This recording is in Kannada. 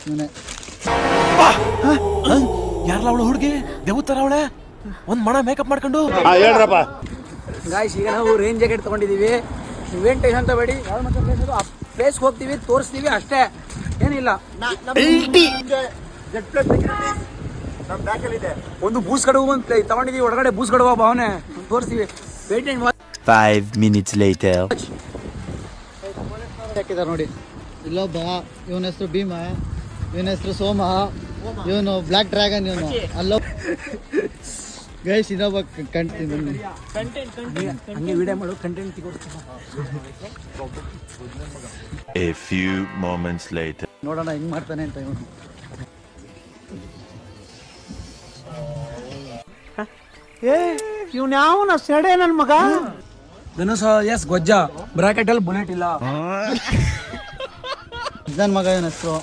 ಇವನೇ ಯಾರಲ್ಲ ಅವಳು ಹುಡುಗಿ ದೇವತರ ಅವಳೆ ಒಂದ್ ಮಣ ಮೇಕಪ್ ಮಾಡ್ಕೊಂಡು ಹೇಳ್ರಪ್ಪ. ಗಾಯ್ಸ್ ಈಗ ನಾವು ರೇಂಜ್ ಜಾಕೆಟ್ ತಗೊಂಡಿದ್ದೀವಿ. ನೀವೇನು ಟೆನ್ಷನ್ ಅಂತ ಬೇಡಿ, ಯಾವ್ದು ಮತ್ತೆ ಪ್ಲೇಸ್ ಅದು ಆ ಪ್ಲೇಸ್ಗೆ ಹೋಗ್ತೀವಿ, ತೋರಿಸ್ತೀವಿ ಅಷ್ಟೇ, ಏನಿಲ್ಲ. ಒಂದು ಬೂಸ್ ಕಡುವು ಅಂತ ತಗೊಂಡಿದ್ದೀವಿ, ಒಳಗಡೆ ಬೂಸ್ ಕಡುವ ಭಾವನೆ ತೋರಿಸ್ತೀವಿ. 5 minutes later. ಹಾಕಿದ್ದಾರೆ ನೋಡಿ, ಇಲ್ಲೊಬ್ಬ, ಇವನ ಹೆಸರು ಭೀಮ, ಇವನ ಹೆಸರು ಸೋಮ, ಇವನು ಬ್ಲ್ಯಾಕ್ ಡ್ರ್ಯಾಗನ್, ಇವನು ಅಲ್ಲೋ ಗೈಸ್ ಇನ್ನೊಬ್ಬ ಕಂಟಿನ್ಯೂ ಹಂಗೆ ವಿಡಿಯೋ ಮಾಡು, content A few moments later. ನೋಡೋಣ ಹೆಂಗ್ ಮಾಡ್ತಾನೆ ಅಂತ ಇವನು. ಇವ್ನ ಯಾವನ ಸೆಡೆ ನನ್ ಮಗ ಧನುಷ ಎಸ್ ಗೊಜ್ಜ ಬ್ರಾಕೆಟ್ ಅಲ್ಲಿ ಬುಲೆಟ್ ಇಲ್ಲ. ನನ್ನ ಮಗ ಇವನ ಹೆಸರು